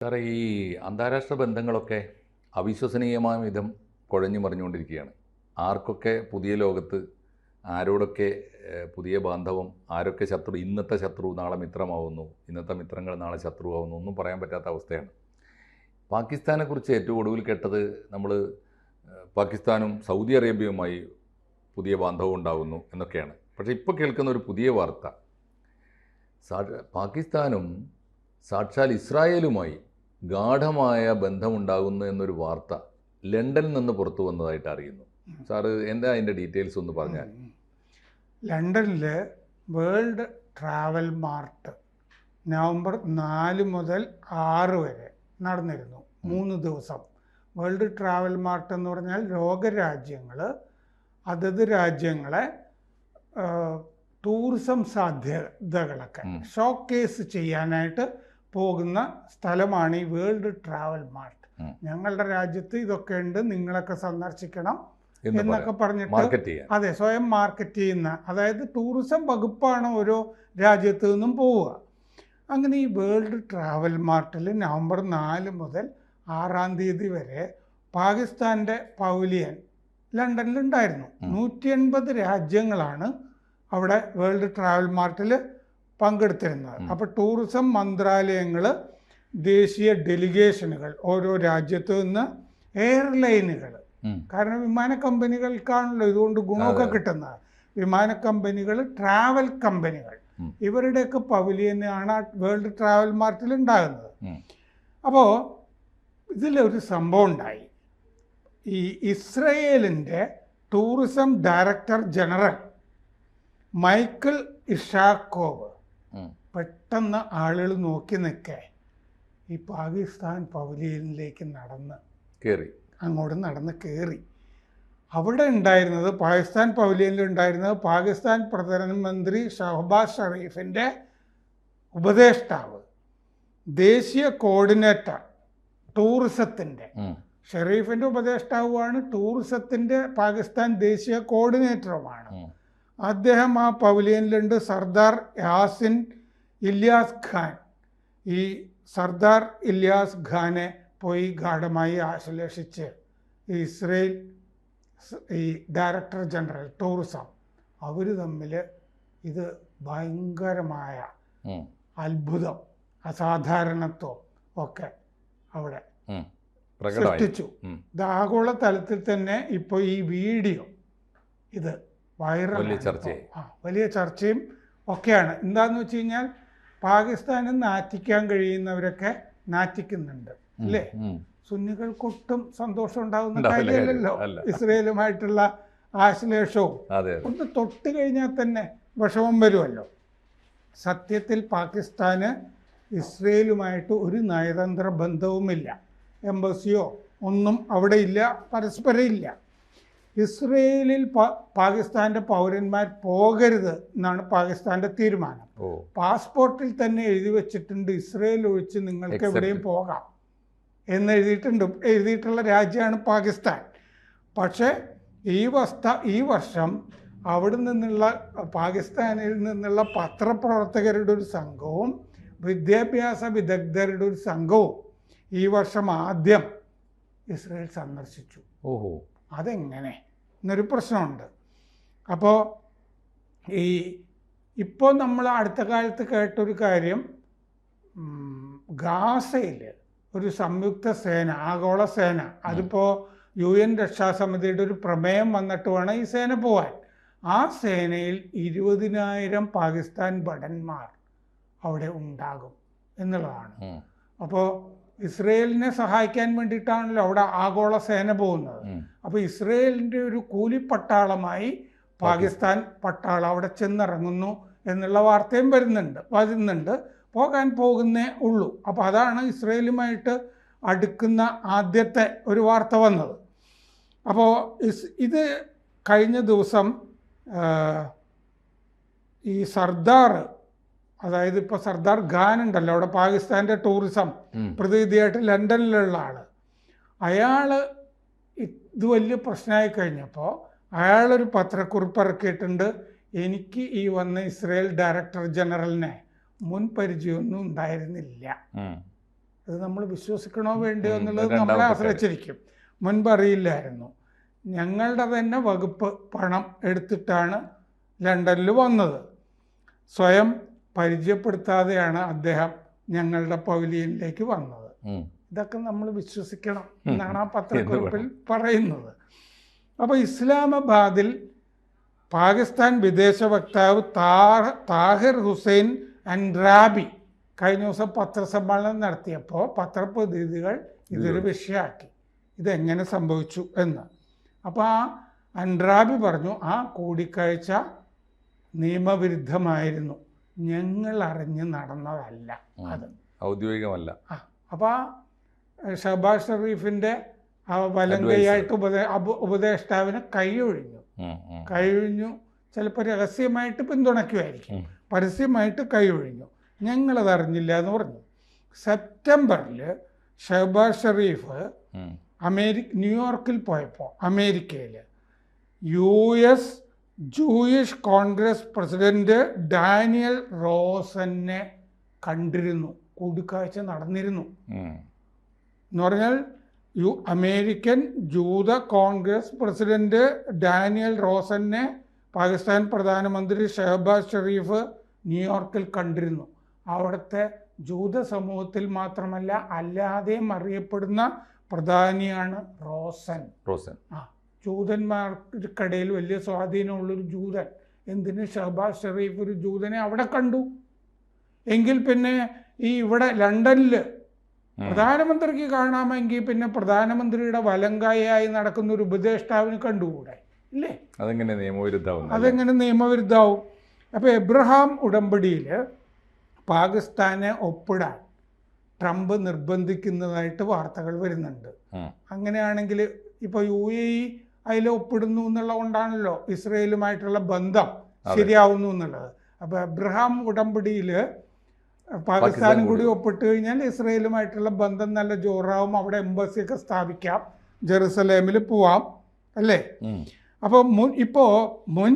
സാറേ, ഈ അന്താരാഷ്ട്ര ബന്ധങ്ങളൊക്കെ അവിശ്വസനീയമായ വിധം കുഴഞ്ഞു മറിഞ്ഞുകൊണ്ടിരിക്കുകയാണ്. ആർക്കൊക്കെ പുതിയ ലോകത്ത് ആരോടൊക്കെ പുതിയ ബാന്ധവം, ആരൊക്കെ ശത്രു, ഇന്നത്തെ ശത്രു നാളെ മിത്രമാവുന്നു, ഇന്നത്തെ മിത്രങ്ങൾ നാളെ ശത്രുവാകുന്നു, ഒന്നും പറയാൻ പറ്റാത്ത അവസ്ഥയാണ്. പാകിസ്ഥാനെക്കുറിച്ച് ഏറ്റവും ഒടുവിൽ കേട്ടത് നമ്മൾ പാകിസ്ഥാനും സൗദി അറേബ്യയുമായി പുതിയ ബാന്ധവം ഉണ്ടാകുന്നു എന്നൊക്കെയാണ്. പക്ഷേ ഇപ്പോൾ കേൾക്കുന്ന ഒരു പുതിയ വാർത്ത, പാകിസ്ഥാനും സാക്ഷാൽ ഇസ്രായേലുമായി ഗാഢമായ ബന്ധമുണ്ടാകുന്നു എന്നൊരു വാർത്ത ലണ്ടനിൽ നിന്ന് പുറത്തു വന്നതായിട്ട് അറിയുന്നു. സാറ് എന്താ അതിൻ്റെ ഡീറ്റെയിൽസ് ഒന്ന് പറഞ്ഞാൽ. ലണ്ടനിൽ വേൾഡ് ട്രാവൽ മാർട്ട് നവംബർ 4 മുതൽ 6 വരെ നടന്നിരുന്നു. 3 ദിവസം. വേൾഡ് ട്രാവൽ മാർട്ട് എന്ന് പറഞ്ഞാൽ ലോകരാജ്യങ്ങൾ അതത് രാജ്യങ്ങളെ ടൂറിസം സാധ്യതകളൊക്കെ ഷോക്കേസ് ചെയ്യാനായിട്ട് പോകുന്ന സ്ഥലമാണ് ഈ വേൾഡ് ട്രാവൽ മാർട്ട്. ഞങ്ങളുടെ രാജ്യത്ത് ഇതൊക്കെ ഉണ്ട്, നിങ്ങളൊക്കെ സന്ദർശിക്കണം എന്നൊക്കെ പറഞ്ഞിട്ട് അതെ സ്വയം മാർക്കറ്റ് ചെയ്യുന്ന, അതായത് ടൂറിസം വകുപ്പാണ് ഓരോ രാജ്യത്തു നിന്നും പോവുക. അങ്ങനെ ഈ വേൾഡ് ട്രാവൽ മാർട്ടിൽ നവംബർ 4 മുതൽ 6 വരെ പാകിസ്ഥാൻ്റെ പവലിയൻ ലണ്ടനിലുണ്ടായിരുന്നു. 180 രാജ്യങ്ങളാണ് അവിടെ വേൾഡ് ട്രാവൽ മാർട്ടിൽ പങ്കെടുത്തിരുന്നത്. അപ്പോൾ ടൂറിസം മന്ത്രാലയങ്ങൾ, ദേശീയ ഡെലിഗേഷനുകൾ, ഓരോ രാജ്യത്തു നിന്ന് എയർലൈനുകൾ, കാരണം വിമാന കമ്പനികൾക്കാണല്ലോ ഇതുകൊണ്ട് ഗുണമൊക്കെ കിട്ടുന്നത്, വിമാന കമ്പനികൾ, ട്രാവൽ കമ്പനികൾ, ഇവരുടെയൊക്കെ പവലിയനാണ് വേൾഡ് ട്രാവൽ മാർട്ടിൽ ഉണ്ടാകുന്നത്. അപ്പോൾ ഇതിലൊരു സംഭവം ഉണ്ടായി. ഈ ഇസ്രയേലിൻ്റെ ടൂറിസം ഡയറക്ടർ ജനറൽ മൈക്കിൾ ഇഷാക്കോവ് പെട്ടെന്ന് ആളുകൾ നോക്കി നിൽക്കെ ഈ പാകിസ്ഥാൻ പവലിയനിലേക്ക് അങ്ങോട്ട് നടന്ന് കയറി. അവിടെ ഉണ്ടായിരുന്നത്, പാകിസ്ഥാൻ പവലിയനിൽ ഉണ്ടായിരുന്നത്, പാകിസ്ഥാൻ പ്രധാനമന്ത്രി ഷഹബാസ് ഷെറീഫിൻ്റെ ഉപദേഷ്ടാവ്, ദേശീയ കോർഡിനേറ്റർ ടൂറിസത്തിൻ്റെ, ഷെറീഫിൻ്റെ ഉപദേഷ്ടാവുമാണ്, ടൂറിസത്തിൻ്റെ പാകിസ്ഥാൻ ദേശീയ കോർഡിനേറ്ററുമാണ്. അദ്ദേഹം ആ പവലിയനിലുണ്ട്. സർദാർ യാസിൻ ഇല്യാസ് ഖാൻ, ഈ സർദാർ ഇല്യാസ് ഖാനെ പോയി ഗാഢമായി ആശ്ലേഷിച്ച് ഇസ്രയേൽ ഈ ഡയറക്ടർ ജനറൽ ടൂറിസം, അവർ തമ്മിൽ ഇത് ഭയങ്കരമായ അത്ഭുതം, അസാധാരണത്വം ഒക്കെ അവിടെ സൃഷ്ടിച്ചു. ഇത് ആഗോള തലത്തിൽ തന്നെ ഇപ്പോൾ ഈ വീഡിയോ ഇത് വൈറൽ, വലിയ ചർച്ചയും ഒക്കെയാണ്. എന്താന്ന് വെച്ച് കഴിഞ്ഞാൽ പാകിസ്ഥാനെ നാറ്റിക്കാൻ കഴിയുന്നവരൊക്കെ നാറ്റിക്കുന്നുണ്ട് അല്ലേ? സുന്നികൾക്കൊട്ടും സന്തോഷം ഉണ്ടാകുന്ന കാര്യമല്ലല്ലോ ഇസ്രയേലുമായിട്ടുള്ള ആശ്ലേഷവും. ഒന്ന് തൊട്ട് കഴിഞ്ഞാൽ തന്നെ വിഷമം വരുമല്ലോ. സത്യത്തിൽ പാകിസ്ഥാന് ഇസ്രയേലുമായിട്ട് ഒരു നയതന്ത്ര ബന്ധവുമില്ല, എംബസിയോ ഒന്നും അവിടെ ഇല്ല, പരസ്പരം ഇല്ല. ഇസ്രയേലിൽ പാകിസ്ഥാൻ്റെ പൗരന്മാർ പോകരുത് എന്നാണ് പാകിസ്ഥാൻ്റെ തീരുമാനം. പാസ്പോർട്ടിൽ തന്നെ എഴുതി വെച്ചിട്ടുണ്ട്, ഇസ്രയേൽ ഒഴിച്ച് നിങ്ങൾക്ക് എവിടെയും പോകാം എന്ന് എഴുതിയിട്ടുള്ള രാജ്യമാണ് പാകിസ്ഥാൻ. പക്ഷേ ഈ വർഷം അവിടെ നിന്നുള്ള പാകിസ്ഥാനിൽ നിന്നുള്ള പത്രപ്രവർത്തകരുടെ ഒരു സംഘവും വിദ്യാഭ്യാസ വിദഗ്ധരുടെ ഒരു സംഘവും ഈ വർഷം ആദ്യം ഇസ്രയേൽ സന്ദർശിച്ചു. അതെങ്ങനെ എന്നൊരു പ്രശ്നമുണ്ട്. അപ്പോൾ ഇപ്പോൾ നമ്മൾ അടുത്ത കാലത്ത് കേട്ടൊരു കാര്യം, ഗാസയിൽ ഒരു സംയുക്ത സേന, ആഗോള സേന, അതിപ്പോൾ UN രക്ഷാസമിതിയുടെ ഒരു പ്രമേയം വന്നിട്ട് വേണം ഈ സേന പോവാൻ. ആ സേനയിൽ 20,000 പാകിസ്ഥാൻ ഭടന്മാർ അവിടെ ഉണ്ടാകും എന്നുള്ളതാണ്. അപ്പോൾ ഇസ്രയേലിനെ സഹായിക്കാൻ വേണ്ടിയിട്ടാണല്ലോ അവിടെ ആഗോള സേന പോകുന്നത്. അപ്പോൾ ഇസ്രയേലിൻ്റെ ഒരു കൂലിപ്പട്ടാളമായി പാകിസ്ഥാൻ പട്ടാളം അവിടെ ചെന്നിറങ്ങുന്നു എന്നുള്ള വാർത്തയും വരുന്നുണ്ട്. പോകാൻ പോകുന്നേ ഉള്ളൂ. അപ്പോൾ അതാണ് ഇസ്രയേലുമായിട്ട് അടുക്കുന്ന ആദ്യത്തെ ഒരു വാർത്ത വന്നത്. അപ്പോൾ ഇത് കഴിഞ്ഞ ദിവസം ഈ സർദാർ, അതായത് ഇപ്പോൾ സർദാർ ഖാൻ ഉണ്ടല്ലോ അവിടെ പാകിസ്ഥാൻ്റെ ടൂറിസം പ്രതിനിധിയായിട്ട് ലണ്ടനിലുള്ള ആള്, അയാൾ ഇത് വലിയ പ്രശ്നമായി കഴിഞ്ഞപ്പോൾ അയാളൊരു പത്രക്കുറിപ്പ് ഇറക്കിയിട്ടുണ്ട്. എനിക്ക് ഈ വന്ന ഇസ്രയേൽ ഡയറക്ടർ ജനറലിനെ മുൻ പരിചയമൊന്നും ഉണ്ടായിരുന്നില്ല ഇത് നമ്മൾ വിശ്വസിക്കണോ വേണ്ടയോ എന്നുള്ളത് നമ്മളെ രണ്ടാമത്തെ ആശ്രയിച്ചിരിക്കും. മുൻപ് അറിയില്ലായിരുന്നു. ഞങ്ങളുടെ തന്നെ വകുപ്പ് പണം എടുത്തിട്ടാണ് ലണ്ടനിൽ വന്നത്. സ്വയം പരിചയപ്പെടുത്താതെയാണ് അദ്ദേഹം ഞങ്ങളുടെ പവലിയനിലേക്ക് വന്നത്. ഇതൊക്കെ നമ്മൾ വിശ്വസിക്കണം എന്നാണ് ആ പത്രക്കുറിപ്പിൽ പറയുന്നത്. അപ്പോൾ ഇസ്ലാമാബാദിൽ പാകിസ്ഥാൻ വിദേശ വക്താവ് താഹിർ ഹുസൈൻ അൻറാബി കഴിഞ്ഞ ദിവസം പത്രസമ്മേളനം നടത്തിയപ്പോൾ പത്രപ്രതിനിധികൾ ഇതൊരു വിഷയമാക്കി, ഇതെങ്ങനെ സംഭവിച്ചു എന്ന്. അപ്പോൾ ആ അൻറാബി പറഞ്ഞു, ആ കൂടിക്കാഴ്ച നിയമവിരുദ്ധമായിരുന്നു, ഞങ്ങൾ അറിഞ്ഞ് നടന്നതല്ല, അത് ഔദ്യോഗികമല്ല. അപ്പോൾ ഷഹബാസ് ഷെരീഫിൻ്റെ വലങ്കയായിട്ട് ഉപദേഷ്ടാവിനെ കൈയൊഴിഞ്ഞു. ചിലപ്പോൾ രഹസ്യമായിട്ട് പിന്തുണയ്ക്കുമായിരിക്കും, പരസ്യമായിട്ട് കൈയൊഴിഞ്ഞു. ഞങ്ങളത് അറിഞ്ഞില്ല എന്ന് പറഞ്ഞു. സെപ്റ്റംബറിൽ ഷഹബാസ് ഷെരീഫ് ന്യൂയോർക്കിൽ പോയപ്പോൾ അമേരിക്കയിൽ US Jewish Congress president Daniel റോസനെ കണ്ടിരുന്നു, കൂടിക്കാഴ്ച നടന്നിരുന്നു. എന്ന് പറഞ്ഞാൽ അമേരിക്കൻ ജൂത കോൺഗ്രസ് പ്രസിഡന്റ് ഡാനിയൽ റോസനെ പാകിസ്ഥാൻ പ്രധാനമന്ത്രി ഷഹബാസ് ഷെരീഫ് ന്യൂയോർക്കിൽ കണ്ടിരുന്നു. അവിടുത്തെ ജൂത സമൂഹത്തിൽ മാത്രമല്ല അല്ലാതെയും അറിയപ്പെടുന്ന പ്രധാനിയാണ് റോസൻ. ജൂതന്മാർക്കിടയിൽ വലിയ സ്വാധീനമുള്ളൊരു ജൂതൻ. എന്തിന് ഷഹബാസ് ഷെരീഫ് ഒരു ജൂതനെ അവിടെ കണ്ടു? എങ്കിൽ പിന്നെ ഇവിടെ ലണ്ടനിൽ പ്രധാനമന്ത്രിക്ക് കാണാമെങ്കിൽ പിന്നെ പ്രധാനമന്ത്രിയുടെ വലങ്കായായി നടക്കുന്ന ഒരു ഉപദേഷ്ടാവിന് കണ്ടുകൂടെ? ഇല്ലേ? അതെങ്ങനെ നിയമവിരുദ്ധാവും? അപ്പോൾ എബ്രഹാം ഉടമ്പടിയിൽ പാകിസ്ഥാനെ ഒപ്പിടാൻ ട്രംപ് നിർബന്ധിക്കുന്നതായിട്ട് വാർത്തകൾ വരുന്നുണ്ട്. അങ്ങനെയാണെങ്കിൽ ഇപ്പോൾ UAE അതിൽ ഒപ്പിടുന്നു എന്നുള്ളത് കൊണ്ടാണല്ലോ ഇസ്രയേലുമായിട്ടുള്ള ബന്ധം ശരിയാവുന്നു എന്നുള്ളത്. അപ്പോൾ എബ്രഹാം ഉടമ്പടിയിൽ പാകിസ്ഥാനും കൂടി ഒപ്പിട്ട് കഴിഞ്ഞാൽ ഇസ്രയേലുമായിട്ടുള്ള ബന്ധം നല്ല ജോറാവും, അവിടെ എംബസിയൊക്കെ സ്ഥാപിക്കാം, ജെറുസലേമിൽ പോവാം, അല്ലേ? അപ്പോൾ മുൻ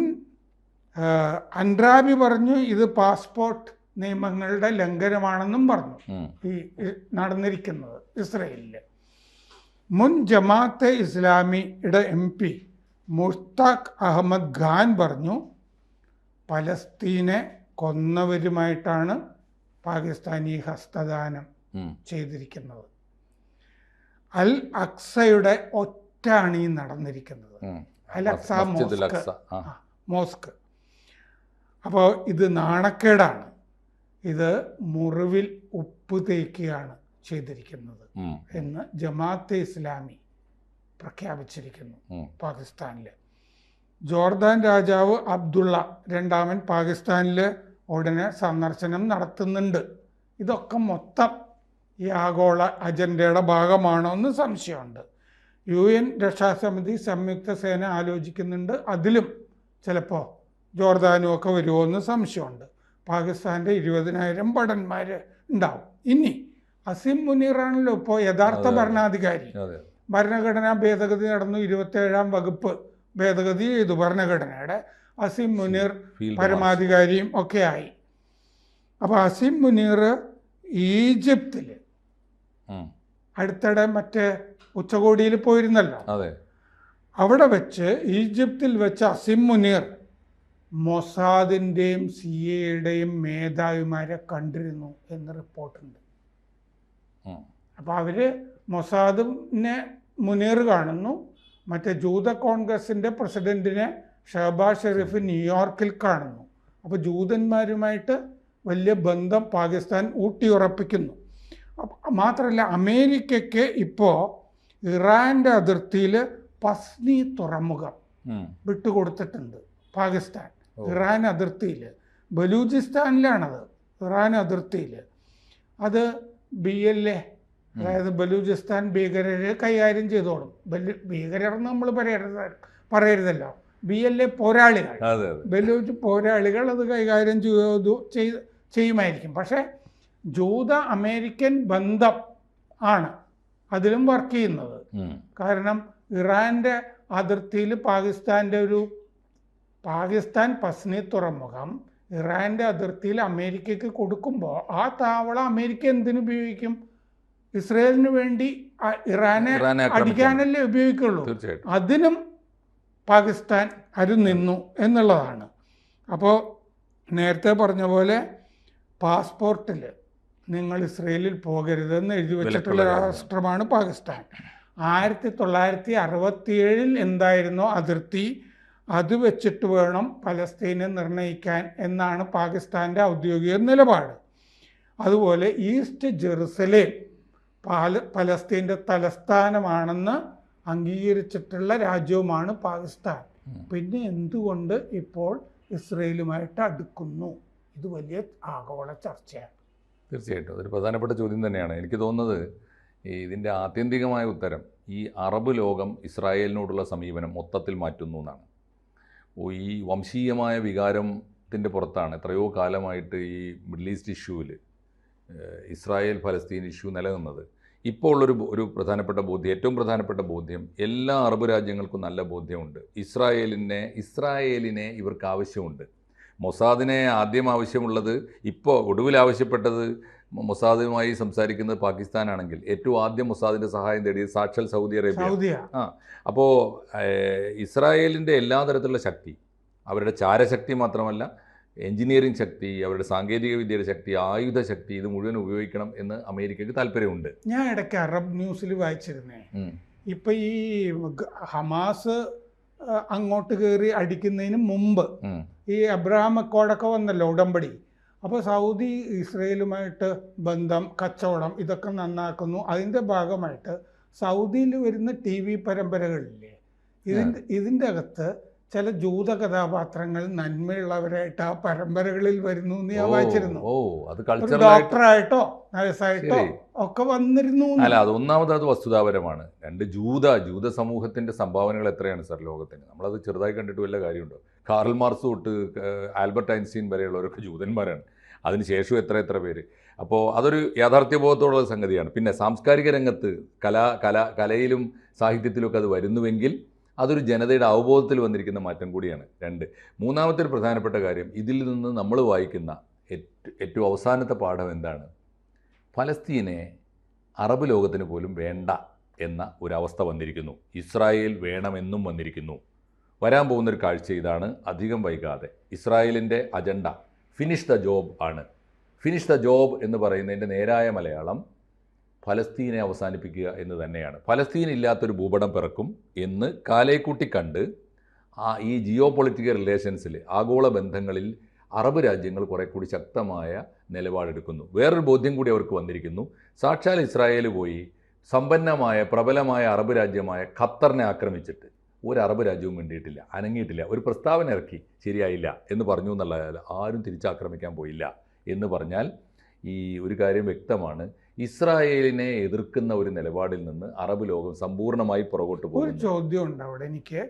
അൻറാബി പറഞ്ഞു ഇത് പാസ്പോർട്ട് നിയമങ്ങളുടെ ലംഘനമാണെന്നും പറഞ്ഞു ഈ നടന്നിരിക്കുന്നത് ഇസ്രയേലിൽ. മുൻ ജമാഅത്തെ ഇസ്ലാമിയുടെ MP മുഷ്താഖ് അഹമ്മദ് ഖാൻ പറഞ്ഞു പലസ്തീനെ കൊന്നവരുമായിട്ടാണ് പാകിസ്ഥാൻ ഈ ഹസ്തദാനം ചെയ്തിരിക്കുന്നത്. അൽ അക്സയുടെ ഒറ്റാണ് ഈ നടന്നിരിക്കുന്നത്, അൽ അക്സ മോസ്ക്. അപ്പോൾ ഇത് നാണക്കേടാണ്, ഇത് മുറിവിൽ ഉപ്പ് തേക്കുകയാണ് ചെയ്തിരിക്കുന്നത് എന്ന് ജമാഅത്തെ ഇസ്ലാമി പ്രഖ്യാപിച്ചിരിക്കുന്നു പാകിസ്ഥാനിൽ. ജോർദാൻ രാജാവ് അബ്ദുള്ള രണ്ടാമൻ പാകിസ്ഥാനിൽ ഉടനെ സന്ദർശനം നടത്തുന്നുണ്ട്. ഇതൊക്കെ മൊത്തം ഈ ആഗോള അജണ്ടയുടെ ഭാഗമാണോ എന്ന് സംശയമുണ്ട്. UN രക്ഷാസമിതി സംയുക്ത സേന ആലോചിക്കുന്നുണ്ട്, അതിലും ചിലപ്പോൾ ജോർദാനും ഒക്കെ വരുമോ എന്ന് സംശയമുണ്ട്. പാകിസ്ഥാൻ്റെ 20,000 ഭടന്മാർ ഉണ്ടാവും. ഇനി അസീം മുനീറാണല്ലോ ഇപ്പോൾ യഥാർത്ഥ ഭരണാധികാരി. ഭരണഘടനാ ഭേദഗതി നടന്നു, 27ാം വകുപ്പ് ഭേദഗതി ചെയ്തു ഭരണഘടനയുടെ. അസീം മുനീർ പരമാധികാരിയും ഒക്കെ ആയി. അപ്പോൾ അസീം മുനീർ ഈജിപ്തിൽ അടുത്തിടെ മറ്റേ ഉച്ചകോടിയിൽ പോയിരുന്നല്ലോ, അവിടെ വെച്ച് ഈജിപ്തിൽ വെച്ച് അസീം മുനീർ മൊസാദിൻ്റെയും CIA മേധാവിമാരെ കണ്ടിരുന്നു എന്ന് റിപ്പോർട്ടുണ്ട്. അപ്പോൾ അവർ മൊസാദിനെ മുനീർ കാണുന്നു, മറ്റേ ജൂത കോൺഗ്രസിൻ്റെ പ്രസിഡന്റിനെ ഷഹബാസ് ഷെരീഫ് ന്യൂയോർക്കിൽ കാണുന്നു. അപ്പോൾ ജൂതന്മാരുമായിട്ട് വലിയ ബന്ധം പാകിസ്ഥാൻ ഊട്ടിയുറപ്പിക്കുന്നു. മാത്രമല്ല അമേരിക്കയ്ക്ക് ഇപ്പോൾ ഇറാൻ്റെ അതിർത്തിയിൽ പസ്നി തുറമുഖം വിട്ടുകൊടുത്തിട്ടുണ്ട് പാകിസ്ഥാൻ. ഇറാൻ അതിർത്തിയിൽ ബലൂചിസ്ഥാനിലാണത്, ഇറാൻ അതിർത്തിയിൽ. അത് BLA, അതായത് ബലൂചിസ്ഥാൻ ഭീകരരെ കൈകാര്യം ചെയ്തോളും. ഭീകരർ നമ്മൾ പറയരുതല്ലോ, BLA പോരാളികൾ, ബലൂച്ച് പോരാളികൾ അത് കൈകാര്യം ചെയ്യുമായിരിക്കും. പക്ഷേ ജൂത അമേരിക്കൻ ബന്ധം ആണ് അതിലും വർക്ക് ചെയ്യുന്നത്. കാരണം ഇറാൻ്റെ അതിർത്തിയിൽ പാകിസ്ഥാൻ പസ്നി തുറമുഖം ഇറാൻ്റെ അതിർത്തിയിൽ അമേരിക്കയ്ക്ക് കൊടുക്കുമ്പോൾ ആ താവളം അമേരിക്ക എന്തിനുപയോഗിക്കും? ഇസ്രയേലിന് വേണ്ടി ഇറാനെ ഇറാനെ അടിക്കാനല്ലേ ഉപയോഗിക്കുള്ളൂ. തീർച്ചയായിട്ടും അതിനും പാകിസ്ഥാൻ നിന്നു എന്നുള്ളതാണ്. അപ്പോൾ നേരത്തെ പറഞ്ഞ പോലെ പാസ്പോർട്ടിൽ നിങ്ങൾ ഇസ്രയേലിൽ പോകരുതെന്ന് എഴുതി വെച്ചിട്ടുള്ള രാഷ്ട്രമാണ് പാകിസ്ഥാൻ. 1967 എന്തായിരുന്നോ അതിർത്തി അത് വെച്ചിട്ട് വേണം പലസ്തീനെ നിർണ്ണയിക്കാൻ എന്നാണ് പാകിസ്ഥാൻ്റെ ഔദ്യോഗിക നിലപാട്. അതുപോലെ ഈസ്റ്റ് ജെറുസലേം പലസ്തീൻ്റെ തലസ്ഥാനമാണെന്ന് അംഗീകരിച്ചിട്ടുള്ള രാജ്യവുമാണ് പാകിസ്ഥാൻ. പിന്നെ എന്തുകൊണ്ട് ഇപ്പോൾ ഇസ്രയേലുമായിട്ട് അടുക്കുന്നു? ഇത് വലിയ ആഗോള ചർച്ചയാണ്. തീർച്ചയായിട്ടും അതൊരു പ്രധാനപ്പെട്ട ചോദ്യം തന്നെയാണ്. എനിക്ക് തോന്നുന്നത് ഇതിൻ്റെ ആത്യന്തികമായ ഉത്തരം ഈ അറബ് ലോകം ഇസ്രായേലിനോടുള്ള സമീപനം മൊത്തത്തിൽ മാറ്റുന്നു എന്നാണ്. ഈ വംശീയമായ വികാരത്തിൻ്റെ പുറത്താണ് എത്രയോ കാലമായിട്ട് ഈ മിഡിൽ ഈസ്റ്റ് ഇഷ്യൂവിൽ ഇസ്രായേൽ ഫലസ്തീൻ ഇഷ്യൂ നിലനിന്നത്. ഇപ്പോൾ ഉള്ളൊരു പ്രധാനപ്പെട്ട ബോധ്യം, ഏറ്റവും പ്രധാനപ്പെട്ട ബോധ്യം, എല്ലാ അറബ് രാജ്യങ്ങൾക്കും നല്ല ബോധ്യമുണ്ട്, ഇസ്രായേലിനെ ഇവർക്ക് ആവശ്യമുണ്ട്. മൊസാദിനെ ആദ്യം ആവശ്യമുള്ളത്, ഇപ്പോൾ ഒടുവിൽ ആവശ്യപ്പെട്ടത് മൊസാദുമായി സംസാരിക്കുന്നത് പാകിസ്ഥാനാണെങ്കിൽ ഏറ്റവും ആദ്യം മൊസാദിൻ്റെ സഹായം തേടിയത് സാക്ഷൽ സൗദി അറേബ്യ. അപ്പോൾ ഇസ്രായേലിൻ്റെ എല്ലാ തരത്തിലുള്ള ശക്തി, അവരുടെ ചാരശക്തി മാത്രമല്ല, എഞ്ചിനീയറിംഗ് ശക്തി, അവരുടെ സാങ്കേതിക വിദ്യയുടെ ശക്തി, ആയുധ ശക്തി, ഇത് മുഴുവൻ ഉപയോഗിക്കണം എന്ന് അമേരിക്കയ്ക്ക് താല്പര്യമുണ്ട്. ഞാൻ ഇടയ്ക്ക് അറബ് ന്യൂസിൽ വായിച്ചിരുന്നേ, ഇപ്പം ഈ ഹമാസ് അങ്ങോട്ട് കയറി അടിക്കുന്നതിന് മുമ്പ് ഈ അബ്രഹാം അക്കോർഡൊക്കെ വന്നല്ലോ, ഉടമ്പടി. അപ്പോൾ സൗദി ഇസ്രയേലുമായിട്ട് ബന്ധം, കച്ചവടം ഇതൊക്കെ നന്നാക്കുന്നു. അതിൻ്റെ ഭാഗമായിട്ട് സൗദിയിൽ വരുന്ന TV പരമ്പരകളില്ലേ, ഇതിൻ്റെ അകത്ത് ചില ജൂത കഥാപാത്രങ്ങൾ നന്മയുള്ളവരായിട്ട് ആ പരമ്പരകളിൽ വരുന്നു എന്ന് ഞാൻ വായിച്ചിരുന്നു. ഡോക്ടറായിട്ടോ നഴ്സായിട്ടോ ഒക്കെ വന്നിരുന്നു. അല്ല, അത് ഒന്നാമത് അത് വസ്തുതാപരമാണ്. രണ്ട്, ജൂത സമൂഹത്തിൻ്റെ സംഭാവനകൾ എത്രയാണ് സാർ ലോകത്തിന്? നമ്മളത് ചെറുതായി കണ്ടിട്ട് വല്ല കാര്യമുണ്ടോ? കാർൽ മാർക്സ് തൊട്ട് ആൽബർട്ട് ഐൻസ്റ്റീൻ വരെയുള്ളവരൊക്കെ ജൂതന്മാരാണ്. അതിനുശേഷം എത്ര പേര്. അപ്പോൾ അതൊരു യാഥാർത്ഥ്യബോധത്തോടുള്ള സംഗതിയാണ്. പിന്നെ സാംസ്കാരിക രംഗത്ത് കലയിലും സാഹിത്യത്തിലുമൊക്കെ അത് വരുന്നുവെങ്കിൽ അതൊരു ജനതയുടെ അവബോധത്തിൽ വന്നിരിക്കുന്ന മാറ്റം കൂടിയാണ്. രണ്ട്, മൂന്നാമത്തെ ഒരു പ്രധാനപ്പെട്ട കാര്യം, ഇതിൽ നിന്ന് നമ്മൾ വായിക്കുന്ന ഏറ്റവും അവസാനത്തെ പാഠം എന്താണ്? ഫലസ്തീനെ അറബ് ലോകത്തിന് പോലും വേണ്ട എന്ന ഒരവസ്ഥ വന്നിരിക്കുന്നു. ഇസ്രായേൽ വേണമെന്നും വന്നിരിക്കുന്നു. വരാൻ പോകുന്നൊരു കാഴ്ച ഇതാണ്. അധികം വൈകാതെ ഇസ്രായേലിൻ്റെ അജണ്ട ഫിനിഷ് ദ ജോബ് ആണ്. ഫിനിഷ് ദ ജോബ് എന്ന് പറയുന്നതിൻ്റെ നേരായ മലയാളം ഫലസ്തീനെ അവസാനിപ്പിക്കുക എന്ന് തന്നെയാണ്. ഫലസ്തീൻ ഇല്ലാത്തൊരു ഭൂപടം പിറക്കും എന്ന് കാലേക്കൂട്ടി കണ്ട് ഈ ജിയോ പൊളിറ്റിക്കൽ റിലേഷൻസിൽ, ആഗോള ബന്ധങ്ങളിൽ അറബ് രാജ്യങ്ങൾ കുറെ കൂടി ശക്തമായ നിലപാടെടുക്കുന്നു. വേറൊരു ബോധ്യം കൂടി അവർക്ക് വന്നിരിക്കുന്നു. സാക്ഷാൽ ഇസ്രായേൽ പോയി സമ്പന്നമായ പ്രബലമായ അറബ് രാജ്യമായ ഖത്തറിനെ ആക്രമിച്ചിട്ട് ഒരു അറബ് രാജ്യവും വേണ്ടിയിട്ടില്ല, അനങ്ങിയിട്ടില്ല. ഒരു പ്രസ്താവന ഇറക്കി, ശരിയായില്ല എന്ന് പറഞ്ഞു എന്നല്ല, ആരും തിരിച്ചാക്രമിക്കാൻ പോയില്ല എന്ന് പറഞ്ഞാൽ ഈ ഒരു കാര്യം വ്യക്തമാണ്. ഇസ്രായേലിനെ എതിർക്കുന്ന ഒരു നിലപാടിൽ നിന്ന് അറബ് ലോകം സമ്പൂർണ്ണമായി പുറകോട്ട് പോകും. ഒരു ചോദ്യമുണ്ട് അവിടെ എനിക്ക്.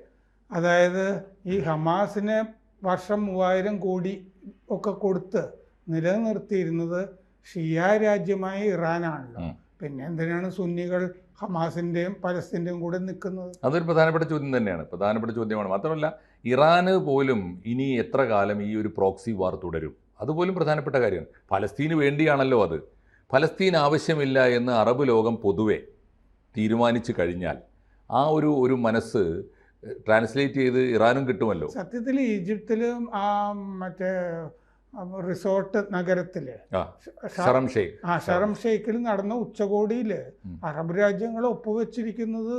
അതായത് ഈ ഹമാസിനെ വർഷം 3000 കോടി ഒക്കെ കൊടുത്ത് നിലനിർത്തിയിരുന്നത് ഷിയ രാജ്യമായ ഇറാനാണല്ലോ. പിന്നെ എന്തിനാണ് സുന്നികൾ ഹമാസിൻ്റെയും പലസ്തീൻ്റെയും കൂടെ നിൽക്കുന്നത്? അതൊരു പ്രധാനപ്പെട്ട ചോദ്യം തന്നെയാണ്, പ്രധാനപ്പെട്ട ചോദ്യമാണ്. മാത്രമല്ല ഇറാന് പോലും ഇനി എത്ര കാലം ഈ ഒരു പ്രോക്സി വാർ തുടരും? അതുപോലും പ്രധാനപ്പെട്ട കാര്യമാണ്. ഫലസ്തീന് വേണ്ടിയാണല്ലോ അത്. ഫലസ്തീൻ ആവശ്യമില്ല എന്ന് അറബ് ലോകം പൊതുവെ തീരുമാനിച്ചു കഴിഞ്ഞാൽ ആ ഒരു മനസ്സ് ട്രാൻസ്ലേറ്റ് ചെയ്ത് ഇറാനും കിട്ടുമല്ലോ. സത്യത്തിൽ ഈജിപ്തിലും ആ മറ്റേ റിസോർട്ട് നഗരത്തിൽ ഷറം ഷെയ്ഖിൽ നടന്ന ഉച്ചകോടിയിൽ അറബ് രാജ്യങ്ങൾ ഒപ്പുവെച്ചിരിക്കുന്നത്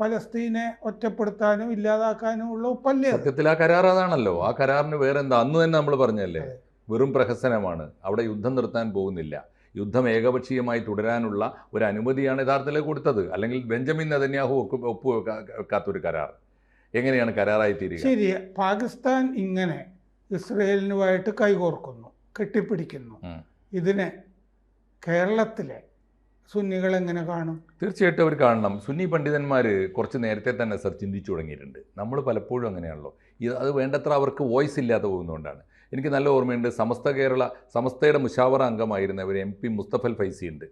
പലസ്തീനെ ഒറ്റപ്പെടുത്താനും ഇല്ലാതാക്കാനും ഉള്ള ഒപ്പല്ലേ? സത്യത്തിൽ ആ കരാർ അതാണല്ലോ. ആ കരാറിന് വേറെ എന്താ? അന്ന് തന്നെ നമ്മൾ പറഞ്ഞല്ലേ, വെറും പ്രഹസനമാണ്. അവിടെ യുദ്ധം നിർത്താൻ പോകുന്നില്ല, യുദ്ധം ഏകപക്ഷീയമായി തുടരാനുള്ള ഒരു അനുമതിയാണ് യഥാർത്ഥത്തിൽ കൊടുത്തത്. അല്ലെങ്കിൽ ബെഞ്ചമിൻ നെതന്യാഹു ഒപ്പുവെക്കാത്തൊരു കരാർ എങ്ങനെയാണ് കരാറായി തീരുക? ശരി, പാകിസ്ഥാൻ ഇങ്ങനെ ഇസ്രയേലിനുമായിട്ട് കൈകോർക്കുന്നു, കെട്ടിപ്പിടിക്കുന്നു. ഇതിനെ കേരളത്തിലെ സുന്നികൾ എങ്ങനെ കാണും? തീർച്ചയായിട്ടും അവർ കാണണം. സുന്നി പണ്ഡിതന്മാർ കുറച്ച് നേരത്തെ തന്നെ സർ ചിന്തിച്ചു തുടങ്ങിയിട്ടുണ്ട്. നമ്മൾ പലപ്പോഴും അങ്ങനെയാണല്ലോ. അത് വേണ്ടത്ര അവർക്ക് വോയിസ് ഇല്ലാതെ പോകുന്നതുകൊണ്ടാണ്. എനിക്ക് നല്ല ഓർമ്മയുണ്ട്, സമസ്തയുടെ മുഷാവറ അംഗമായിരുന്ന ഒരു MP മുസ്തഫൽ ഫൈസി ഉണ്ട്.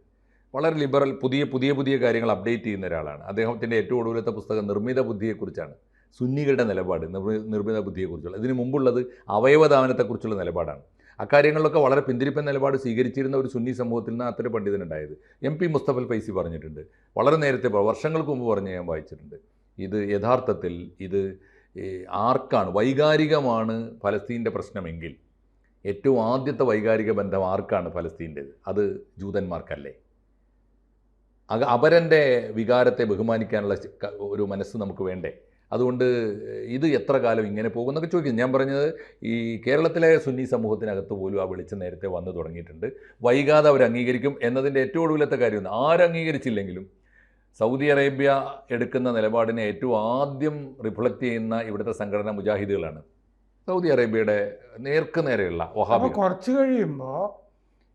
വളരെ ലിബറൽ, പുതിയ കാര്യങ്ങൾ അപ്ഡേറ്റ് ചെയ്യുന്ന ഒരാളാണ്. അദ്ദേഹത്തിൻ്റെ ഏറ്റവും ഒടുവിലത്തെ പുസ്തകം നിർമ്മിത ബുദ്ധിയെക്കുറിച്ചാണ്. സുന്നികളുടെ നിലപാട് നിർമ്മിത ബുദ്ധിയെക്കുറിച്ചുള്ള. ഇതിന് മുമ്പുള്ളത് അവയവദാനത്തെക്കുറിച്ചുള്ള നിലപാടാണ്. അക്കാര്യങ്ങളിലൊക്കെ വളരെ പിന്തിരിപ്പൻ നിലപാട് സ്വീകരിച്ചിരുന്ന ഒരു സുന്നി സമൂഹത്തിൽ നിന്ന് അത്തരം പണ്ഡിതനുണ്ടായത്. MP മുസ്തഫൽ ഫൈസി പറഞ്ഞിട്ടുണ്ട്, വളരെ നേരത്തെ വർഷങ്ങൾക്ക് മുമ്പ് പറഞ്ഞ് ഞാൻ വായിച്ചിട്ടുണ്ട്. ഇത് യഥാർത്ഥത്തിൽ ഇത് ആർക്കാണ് വൈകാരികമാണ് ഫലസ്തീൻ്റെ പ്രശ്നമെങ്കിൽ ഏറ്റവും ആദ്യത്തെ വൈകാരിക ബന്ധം ആർക്കാണ് ഫലസ്തീൻ്റേത്? അത് ജൂതന്മാർക്കല്ലേ? അപരൻ്റെ വികാരത്തെ ബഹുമാനിക്കാനുള്ള ഒരു മനസ്സ് നമുക്ക് വേണ്ടേ? അതുകൊണ്ട് ഇത് എത്ര കാലം ഇങ്ങനെ പോകുമെന്നൊക്കെ ചോദിക്കുന്നു. ഞാൻ പറഞ്ഞത് ഈ കേരളത്തിലെ സുന്നി സമൂഹത്തിനകത്ത് പോലും ആ വെളിച്ചം നേരത്തെ വന്നു തുടങ്ങിയിട്ടുണ്ട്. വൈകാതെ അവർ അംഗീകരിക്കും എന്നതിൻ്റെ ഏറ്റവും ഒടുവിലത്തെ കാര്യം, ആരംഗീകരിച്ചില്ലെങ്കിലും സൗദി അറേബ്യ എടുക്കുന്ന നിലപാടിനെ ഏറ്റവും ആദ്യം റിഫ്ലക്റ്റ് ചെയ്യുന്ന ഇവിടുത്തെ സംഘടന മുജാഹിദുകളാണ്. സൗദി അറേബ്യയുടെ നേർക്കുനേരെയുള്ള വഹാബി. കുറച്ച് കഴിയുമ്പോൾ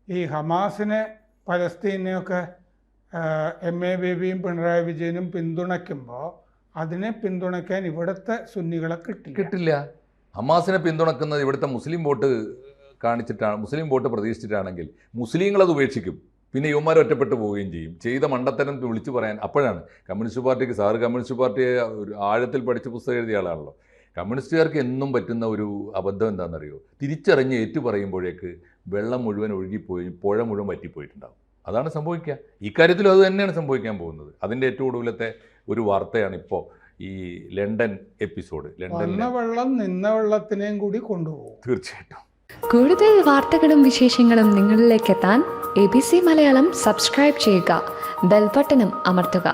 ഈ ഹമാസിനെ പലസ്തീനെയൊക്കെ MA ബേബിയും പിണറായി വിജയനും പിന്തുണയ്ക്കുമ്പോൾ അതിനെ പിന്തുണയ്ക്കാൻ ഇവിടുത്തെ സുന്നികളെ കിട്ടില്ല. ഹമാസിനെ പിന്തുണക്കുന്നത് ഇവിടുത്തെ മുസ്ലിം വോട്ട് കാണിച്ചിട്ടാണ്, മുസ്ലിം വോട്ട് പ്രതീക്ഷിച്ചിട്ടാണെങ്കിൽ മുസ്ലിങ്ങളത് ഉപേക്ഷിക്കും. പിന്നെ യുവമാർ ഒറ്റപ്പെട്ടു പോവുകയും ചെയ്യും. ചെയ്ത മണ്ടത്തരം വിളിച്ചു പറയാൻ അപ്പോഴാണ് കമ്മ്യൂണിസ്റ്റ് പാർട്ടിക്ക്, കമ്മ്യൂണിസ്റ്റ് പാർട്ടിയെ ഒരു ആഴത്തിൽ പഠിച്ച് പുസ്തകം എഴുതിയ ആളാണല്ലോ. കമ്മ്യൂണിസ്റ്റുകാർക്ക് എന്നും പറ്റുന്ന ഒരു അബദ്ധം എന്താണെന്നറിയോ? തിരിച്ചറിഞ്ഞ് ഏറ്റു പറയുമ്പോഴേക്ക് വെള്ളം മുഴുവൻ ഒഴുകിപ്പോയി, പുഴ മുഴുവൻ വറ്റിപ്പോയിട്ടുണ്ടാകും. അതാണ് സംഭവിക്കുക. ഇക്കാര്യത്തിലും അത് തന്നെയാണ് സംഭവിക്കാൻ പോകുന്നത്. അതിൻ്റെ ഏറ്റവും ഒടുവിലത്തെ ഒരു വാർത്തയാണ് ഇപ്പോൾ ഈ ലണ്ടൻ എപ്പിസോഡ്. ലണ്ടനിലെ വെള്ളം നിന്ന വെള്ളത്തിനെയും കൂടി കൊണ്ടുപോകും. തീർച്ചയായിട്ടും. കൂടുതൽ വാർത്തകളും വിശേഷങ്ങളും നിങ്ങളിലേക്ക് എത്താൻ ABC മലയാളം സബ്സ്ക്രൈബ് ചെയ്യുക, ബെൽബട്ടനും അമർത്തുക.